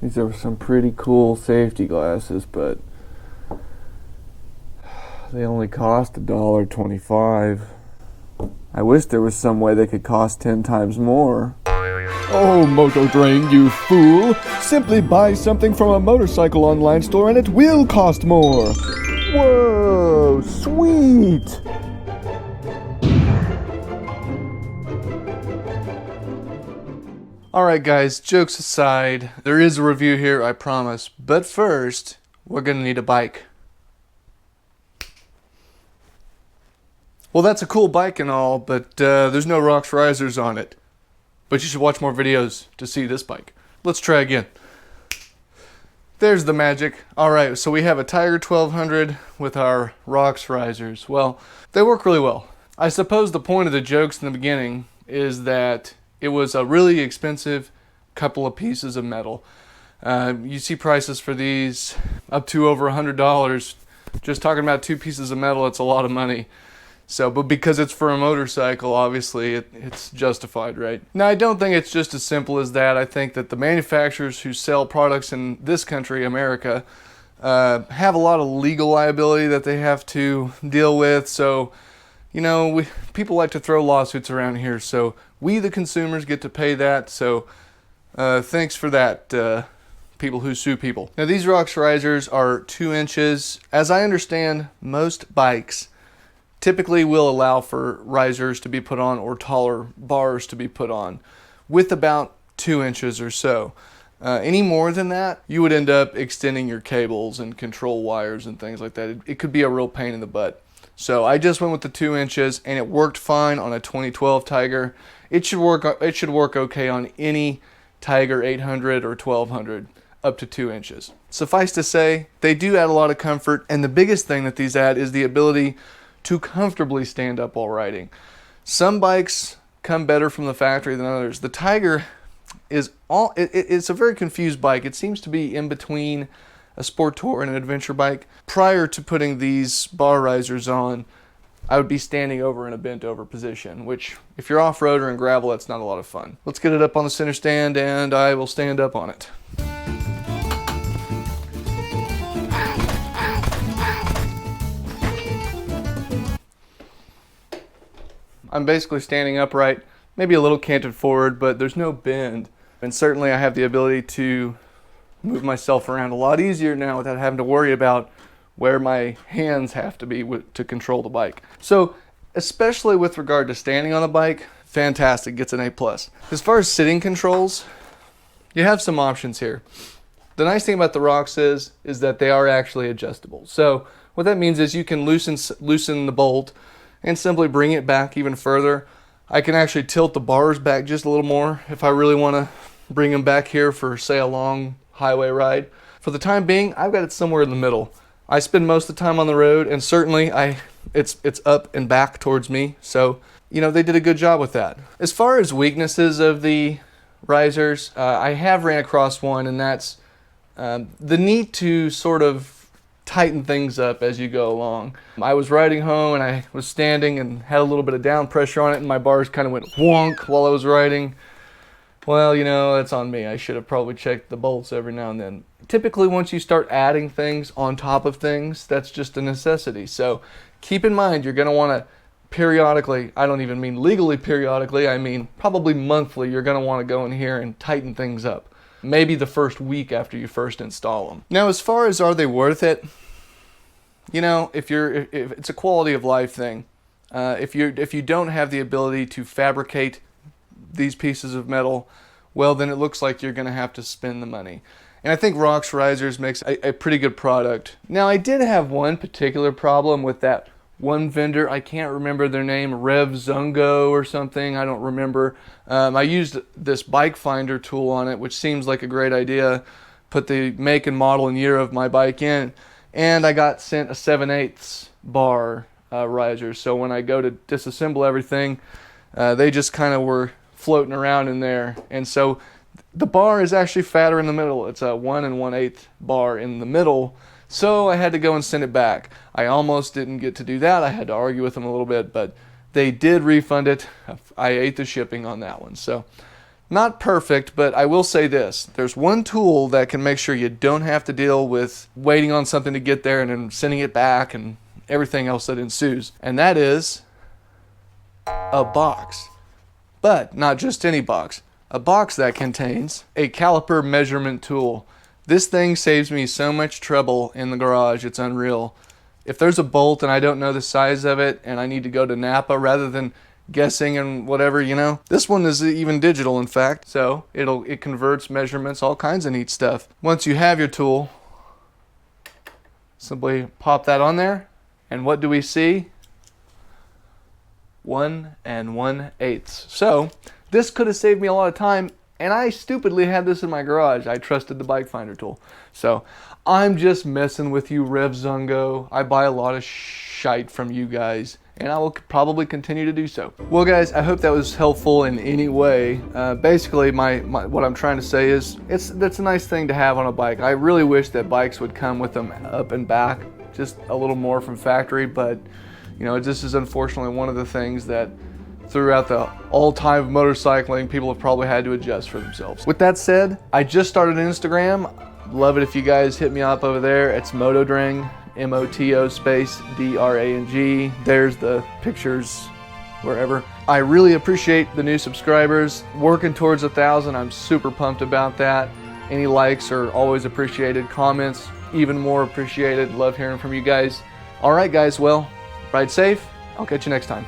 These are some pretty cool safety glasses, but they only cost $1.25. I wish there was some way they could cost 10 times more. Oh, Moto Drain, you fool! Simply buy something from a motorcycle online store and it will cost more! Whoa, sweet! Alright guys, jokes aside, there is a review here, I promise. But first, we're gonna need a bike. Well, that's a cool bike and all, but there's no rocks risers on it. But you should watch more videos to see this bike. Let's try again. There's the magic. Alright, so we have a Tiger 1200 with our rocks risers. Well, they work really well. I suppose the point of the jokes in the beginning is that it was a really expensive couple of pieces of metal. You see prices for these up to over $100. Just talking about two pieces of metal, it's a lot of money. So, but because it's for a motorcycle, obviously it's justified, right? Now, I don't think it's just as simple as that. I think that the manufacturers who sell products in this country, America, have a lot of legal liability that they have to deal with. So, you know, people like to throw lawsuits around here. So we, the consumers, get to pay that. So thanks for that, people who sue people. Now, these rocks risers are 2 inches. As I understand, most bikes typically will allow for risers to be put on or taller bars to be put on with about 2 inches or so. Any more than that, you would end up extending your cables and control wires and things like that. It could be a real pain in the butt. So I just went with the 2 inches and it worked fine on a 2012 Tiger. It should work okay on any Tiger 800 or 1200 up to 2 inches. Suffice to say, they do add a lot of comfort, and the biggest thing that these add is the ability to comfortably stand up while riding. Some bikes come better from the factory than others. The Tiger is it's a very confused bike. It seems to be in between a sport tour and an adventure bike. Prior to putting these bar risers on, I would be standing over in a bent over position, which if you're off-roader and gravel, that's not a lot of fun. Let's get it up on the center stand and I will stand up on it. I'm basically standing upright, maybe a little canted forward, but there's no bend. And certainly I have the ability to move myself around a lot easier now without having to worry about where my hands have to be to control the bike. So, especially with regard to standing on the bike, fantastic, gets an A+. As far as sitting controls, you have some options here. The nice thing about the rocks is that they are actually adjustable. So, what that means is you can loosen the bolt and simply bring it back even further. I can actually tilt the bars back just a little more if I really want to bring them back here for, say, a long highway ride. For the time being, I've got it somewhere in the middle. I spend most of the time on the road, and certainly it's up and back towards me, so you know, they did a good job with that. As far as weaknesses of the risers, I have ran across one, and that's the need to sort of tighten things up as you go along. I was riding home and I was standing and had a little bit of down pressure on it, and my bars kind of went wonk while I was riding. Well, you know, that's on me. I should have probably checked the bolts every now and then. Typically, once you start adding things on top of things, that's just a necessity. So keep in mind, you're going to want to periodically, I don't even mean legally periodically, I mean probably monthly, you're going to want to go in here and tighten things up. Maybe the first week after you first install them. Now, as far as are they worth it, you know, if it's a quality of life thing, if you don't have the ability to fabricate these pieces of metal, well, then it looks like you're going to have to spend the money. And I think Rocks Risers makes a pretty good product. Now, I did have one particular problem with that one vendor. I can't remember their name, Rev Zungo or something. I don't remember. I used this bike finder tool on it, which seems like a great idea. Put the make and model and year of my bike in, and I got sent a 7/8 bar riser. So when I go to disassemble everything, they just kind of were floating around in there. And so the bar is actually fatter in the middle. It's a 1 1/8 bar in the middle. So I had to go and send it back. I almost didn't get to do that. I had to argue with them a little bit, but They did refund it. I ate the shipping on that one. So not perfect, but I will say this. There's one tool that can make sure you don't have to deal with waiting on something to get there and then sending it back and everything else that ensues. And that is a box. But not just any box. A box that contains a caliper measurement tool. This thing saves me so much trouble in the garage, it's unreal. If there's a bolt and I don't know the size of it and I need to go to Napa rather than guessing and whatever, you know, this one is even digital, in fact. So it converts measurements, all kinds of neat stuff. Once you have your tool, simply pop that on there, and what do we see? 1 1/8. So this could have saved me a lot of time, and I stupidly had this in my garage. I trusted the bike finder tool. So I'm just messing with you, RevZungo. I buy a lot of shite from you guys, and I will probably continue to do so. Well guys, I hope that was helpful in any way. Basically what I'm trying to say is that's a nice thing to have on a bike. I really wish that bikes would come with them up and back just a little more from factory, but you know, this is unfortunately one of the things that throughout the all-time motorcycling, people have probably had to adjust for themselves. With that said, I just started an Instagram. Love it if you guys hit me up over there. It's Motodrang, MOTO space DRANG. There's the pictures wherever. I really appreciate the new subscribers. Working towards 1,000, I'm super pumped about that. Any likes are always appreciated. Comments, even more appreciated. Love hearing from you guys. All right guys, well, ride safe. I'll catch you next time.